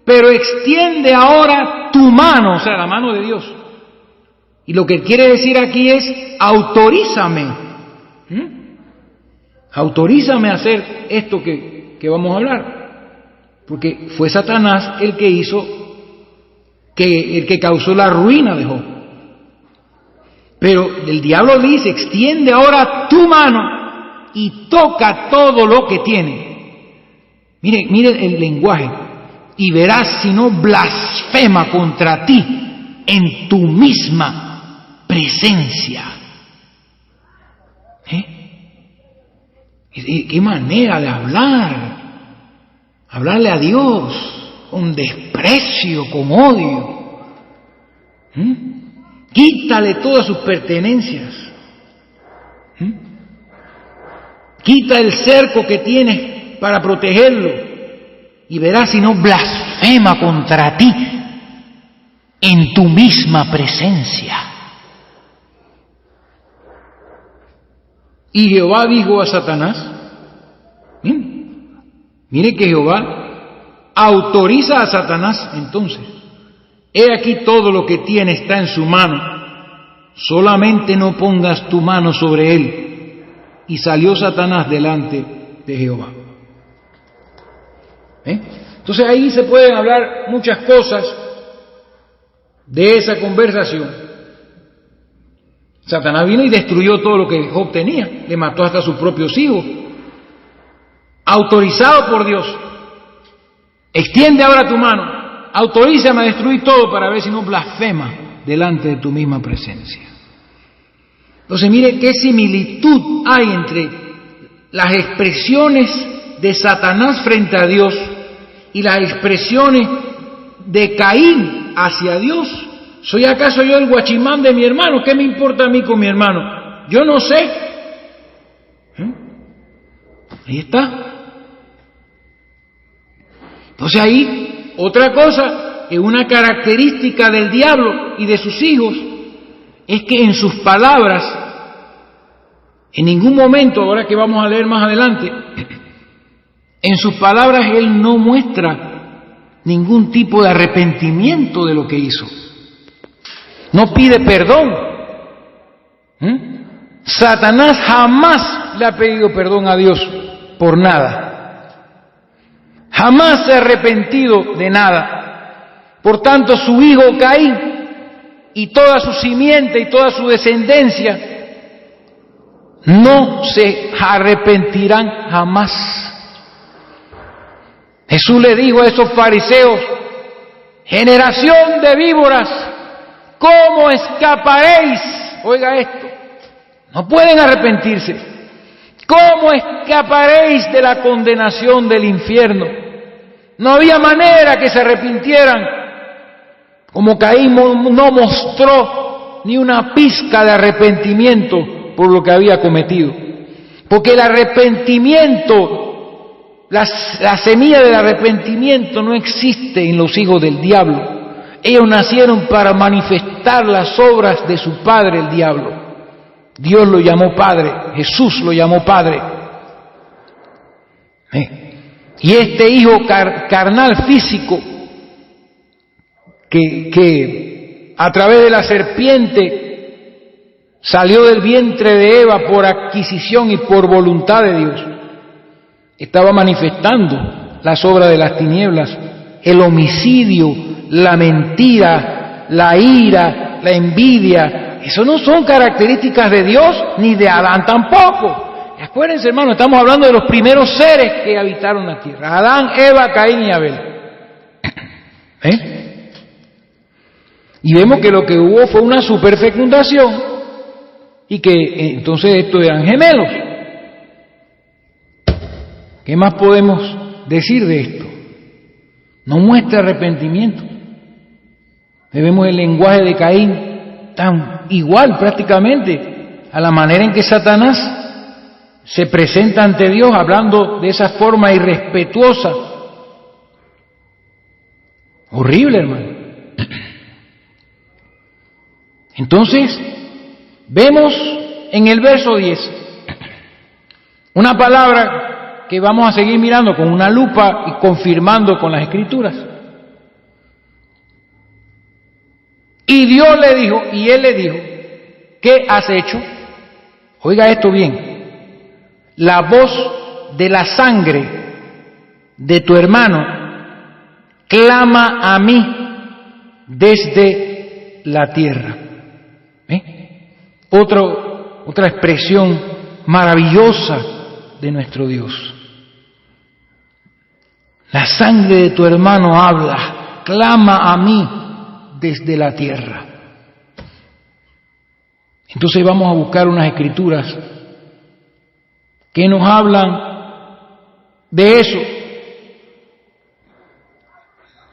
pero extiende ahora tu mano, o sea, la mano de Dios. Y lo que quiere decir aquí es, autorízame. Autorízame a hacer esto que vamos a hablar. Porque fue Satanás el que hizo, el que causó la ruina de Job. Pero el diablo dice, extiende ahora tu mano y toca todo lo que tiene. Mire el lenguaje. Y verás si no blasfema contra ti en tu misma presencia. ¿Qué manera de hablar? Hablarle a Dios con desprecio, con odio. Quítale todas sus pertenencias. Quita el cerco que tienes para protegerlo y verás si no blasfema contra ti en tu misma presencia. Y Jehová dijo a Satanás, mire que Jehová autoriza a Satanás entonces, he aquí todo lo que tiene está en su mano, solamente no pongas tu mano sobre él. Y salió Satanás delante de Jehová. Entonces ahí se pueden hablar muchas cosas de esa conversación. Satanás vino y destruyó todo lo que Job tenía, le mató hasta a sus propios hijos, autorizado por Dios. Extiende ahora tu mano, autorízame a destruir todo para ver si no blasfema delante de tu misma presencia. Entonces mire qué similitud hay entre las expresiones de Satanás frente a Dios y las expresiones de Caín hacia Dios. ¿Soy acaso yo el guachimán de mi hermano? ¿Qué me importa a mí con mi hermano? Yo no sé. Ahí está. Entonces ahí, otra cosa, que una característica del diablo y de sus hijos, es que en sus palabras, en ningún momento, ahora que vamos a leer más adelante, en sus palabras él no muestra ningún tipo de arrepentimiento de lo que hizo. No pide perdón. Satanás jamás le ha pedido perdón a Dios por nada. Jamás se ha arrepentido de nada. Por tanto, su hijo Caín y toda su simiente y toda su descendencia no se arrepentirán jamás. Jesús le dijo a esos fariseos, generación de víboras, ¿cómo escaparéis? Oiga esto, no pueden arrepentirse. ¿Cómo escaparéis de la condenación del infierno? No había manera que se arrepintieran Como Caín no mostró ni una pizca de arrepentimiento por lo que había cometido. Porque el arrepentimiento, la semilla del arrepentimiento no existe en los hijos del diablo. Ellos nacieron para manifestar las obras de su padre, el diablo. Dios lo llamó Padre, Jesús lo llamó Padre. Y este hijo carnal físico, que a través de la serpiente salió del vientre de Eva por adquisición y por voluntad de Dios, estaba manifestando las obras de las tinieblas, el homicidio, la mentira, la ira, la envidia. Eso no son características de Dios ni de Adán tampoco. Acuérdense, hermano, estamos hablando de los primeros seres que habitaron la tierra: Adán, Eva, Caín y Abel. Y vemos que lo que hubo fue una superfecundación y que entonces estos eran gemelos. ¿Qué más podemos decir de esto? No muestra arrepentimiento. Vemos el lenguaje de Caín tan igual prácticamente a la manera en que Satanás se presenta ante Dios hablando de esa forma irrespetuosa. Horrible, hermano. Entonces, vemos en el verso 10 una palabra que vamos a seguir mirando con una lupa y confirmando con las Escrituras. Y Dios le dijo, y Él le dijo: ¿qué has hecho? Oiga esto bien: la voz de la sangre de tu hermano clama a mí desde la tierra. Otra expresión maravillosa de nuestro Dios. La sangre de tu hermano habla, clama a mí desde la tierra. Entonces vamos a buscar unas escrituras que nos hablan de eso.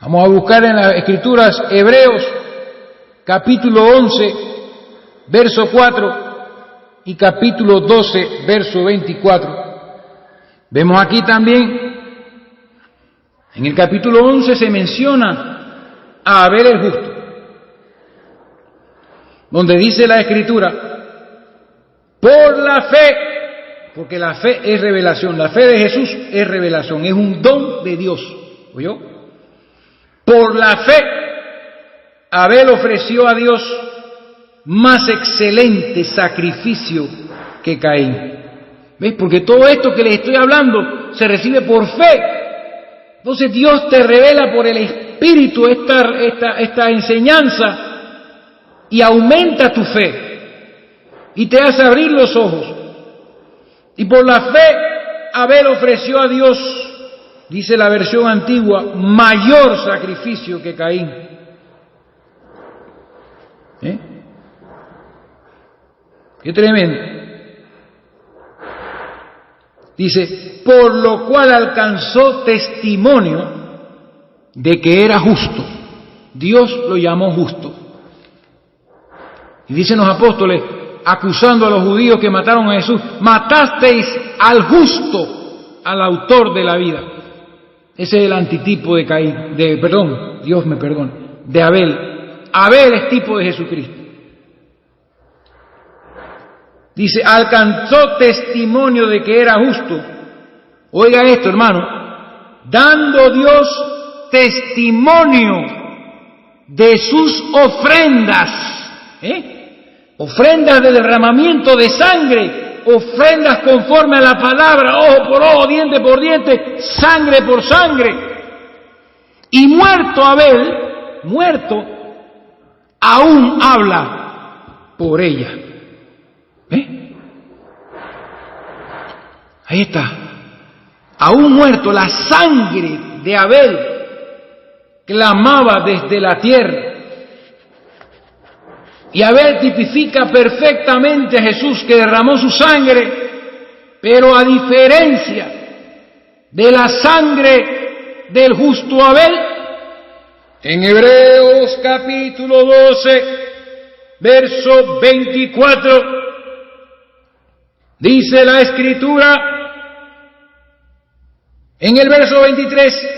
Vamos a buscar en las escrituras Hebreos capítulo 11, verso 4 y capítulo 12, verso 24. Vemos aquí también, en el capítulo 11 se menciona a Abel el justo, donde dice la Escritura: por la fe, porque la fe es revelación, la fe de Jesús es revelación, es un don de Dios. ¿Oyó? Por la fe, Abel ofreció a Dios más excelente sacrificio que Caín. ¿Ves? Porque todo esto que les estoy hablando se recibe por fe. Entonces Dios te revela por el Espíritu esta enseñanza y aumenta tu fe y te hace abrir los ojos. Y por la fe Abel ofreció a Dios, dice la versión antigua, mayor sacrificio que Caín. Qué tremendo. Dice: por lo cual alcanzó testimonio de que era justo. Dios lo llamó justo. Y dicen los apóstoles, acusando a los judíos que mataron a Jesús: matasteis al justo, al autor de la vida. Ese es el antitipo de Caín, Dios me perdone, de Abel. Abel es tipo de Jesucristo. Dice: alcanzó testimonio de que era justo. Oiga esto, hermano: dando Dios testimonio de sus ofrendas. Ofrendas de derramamiento de sangre, ofrendas conforme a la palabra, ojo por ojo, diente por diente, sangre por sangre. Y muerto Abel, aún habla por ella. Ahí está. Aún muerto, la sangre de Abel clamaba desde la tierra. Y Abel tipifica perfectamente a Jesús, que derramó su sangre, pero a diferencia de la sangre del justo Abel, en Hebreos Hebreos capítulo 12, verso 24, dice la Escritura, en el verso 23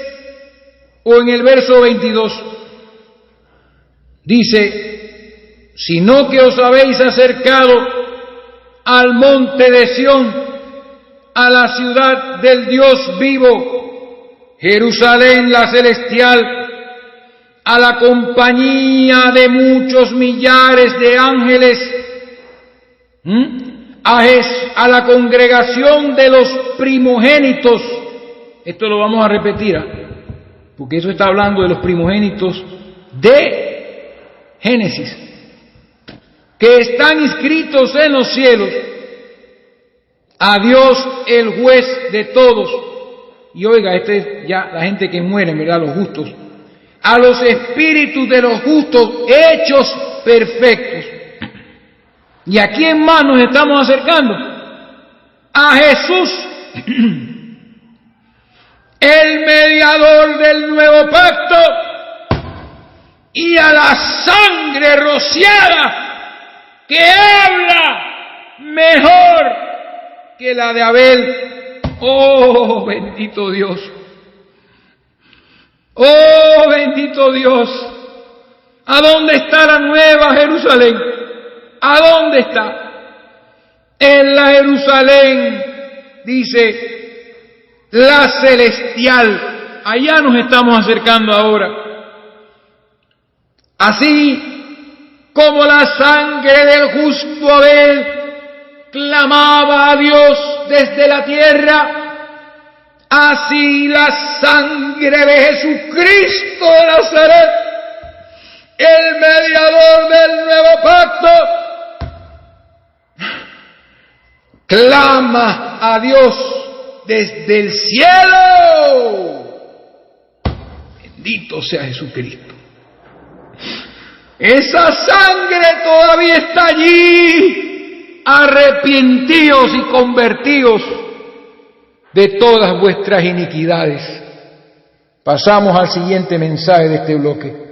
o en el verso 22, dice, sino que os habéis acercado al monte de Sión, a la ciudad del Dios vivo, Jerusalén la celestial, a la compañía de muchos millares de ángeles, a la congregación de los primogénitos. Esto lo vamos a repetir, porque eso está hablando de los primogénitos de Génesis, que están inscritos en los cielos, a Dios el juez de todos. Y oiga, esta es ya la gente que muere, ¿verdad? Los justos. A los espíritus de los justos hechos perfectos. ¿Y a quién más nos estamos acercando? A Jesús, el mediador del nuevo pacto, y a la sangre rociada que habla mejor que la de Abel. Oh, bendito Dios. Oh, bendito Dios. ¿A dónde está la nueva Jerusalén? ¿A dónde está? En la Jerusalén, dice, la celestial. Allá nos estamos acercando ahora. Así como la sangre del justo Abel clamaba a Dios desde la tierra, así la sangre de Jesucristo de Nazaret, el mediador del nuevo pacto, clama a Dios desde el cielo. Bendito sea Jesucristo. Esa sangre todavía está allí. Arrepentíos y convertíos de todas vuestras iniquidades. Pasamos al siguiente mensaje de este bloque.